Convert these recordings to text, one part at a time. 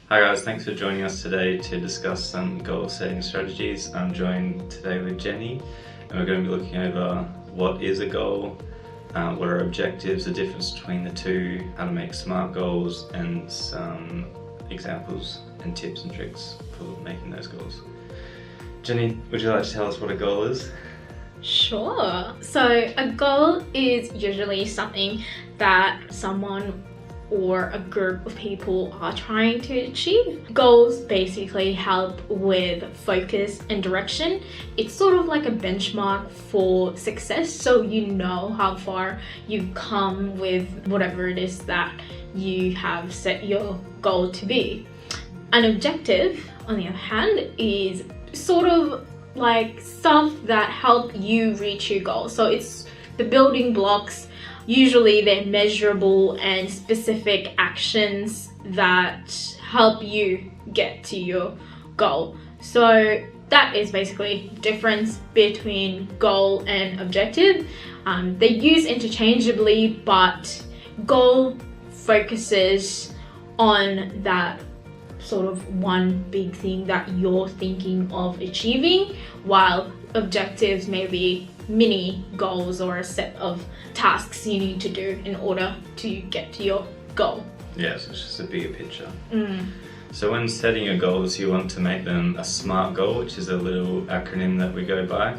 Hi guys, thanks for joining us today to discuss some goal setting strategies. I'm joined today with Jenny and we're going to be looking over what is a goal, what are objectives, the difference between the two, how to make SMART goals, and some examples and tips and tricks for making those goals. Jenny, would you like to tell us what a goal is? Sure. So a goal is usually something that someone or a group of people are trying to achieve. Goals basically help with focus and direction. It's sort of like a benchmark for success, so you know how far you've come with whatever it is that you have set your goal to be. An objective, on the other hand, is sort of like stuff that help you reach your goal. So it's the building blocks. Usually they're measurable and specific actions that help you get to your goal. So that is basically the difference between goal and objective. They're used interchangeably, but goal focuses on that sort of one big thing that you're thinking of achieving, while objectives may be mini goals or a set of tasks you need to do in order to get to your goal. Yeah, so it's just a bigger picture. So when setting your goals, you want to make them a SMART goal, which is a little acronym that we go by.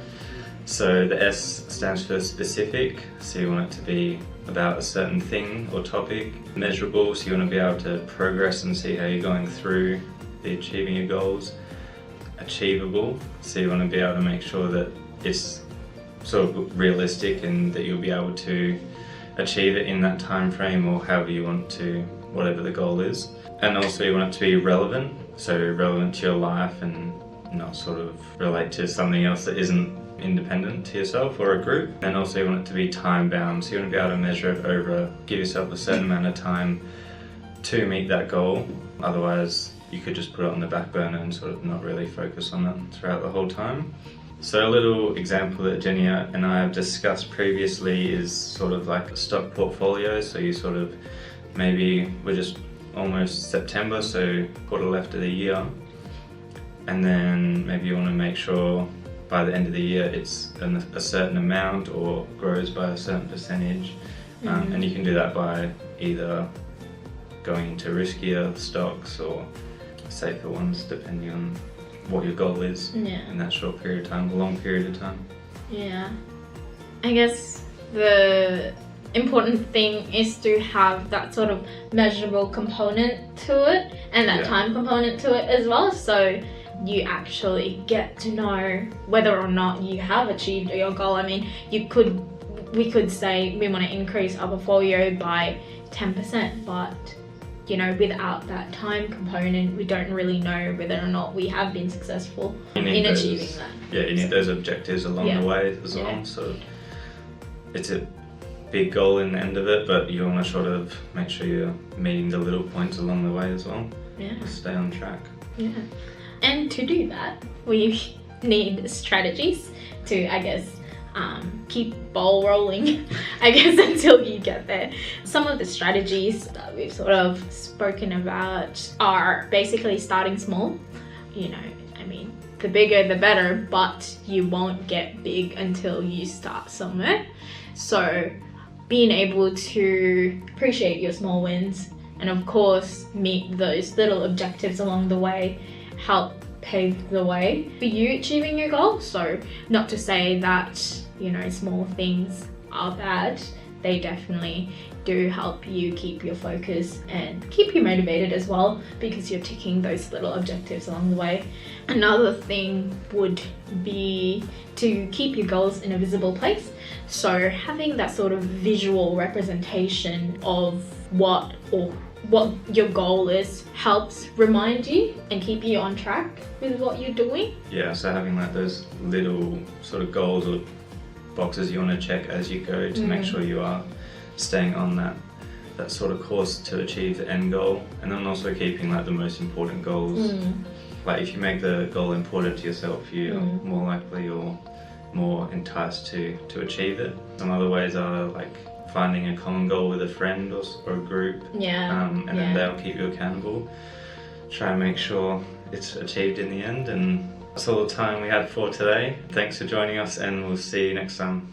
So the S stands for specific, so you want it to be about a certain thing or topic. Measurable, so you want to be able to progress and see how you're going through the achieving your goals. Achievable, so you want to be able to make sure that it's sort of realistic and that you'll be able to achieve it in that time frame or however you want to, whatever the goal is. And also you want it to be relevant, so relevant to your life and not sort of relate to something else that isn't independent to yourself or a group. And also you want it to be time bound, so you want to be able to measure it over, give yourself a certain amount of time to meet that goal. Otherwise you could just put it on the back burner and sort of not really focus on it throughout the whole time. So a little example that Jenny and I have discussed previously is sort of like a stock portfolio. So you sort of, maybe we're just almost September, so quarter left of the year. And then maybe you want to make sure by the end of the year it's a certain amount or grows by a certain percentage. And you can do that by either going into riskier stocks or safer ones, depending on what your goal is in that short period of time, a long period of time. Yeah. I guess the important thing is to have that sort of measurable component to it and that time component to it as well, so you actually get to know whether or not you have achieved your goal. I mean, we could say we want to increase our portfolio by 10%, but you know, without that time component, we don't really know whether or not we have been successful in achieving that. Yeah, you need those objectives along the way as well. So it's a big goal in the end of it, but you want to sort of make sure you're meeting the little points along the way as well. Yeah. Stay on track. Yeah. And to do that, we need strategies to, I guess, keep ball rolling, I guess, until you get there. Some of the strategies that we've sort of spoken about are basically starting small. You know, I mean, the bigger the better, but you won't get big until you start somewhere. So being able to appreciate your small wins and of course meet those little objectives along the way help pave the way for you achieving your goal. So not to say that, you know, small things are bad. They definitely do help you keep your focus and keep you motivated as well, because you're ticking those little objectives along the way. Another thing would be to keep your goals in a visible place. So having that sort of visual representation of what your goal is helps remind you and keep you on track with what you're doing. Yeah, so having like those little sort of goals or boxes you want to check as you go to make sure you are staying on that sort of course to achieve the end goal, and then also keeping like the most important goals. Like if you make the goal important to yourself, you're more likely or more enticed to achieve it. Some other ways are like finding a common goal with a friend or a group, and then they'll keep you accountable. try and make sure it's achieved in the end. And that's all the time we had for today. Thanks for joining us, and we'll see you next time.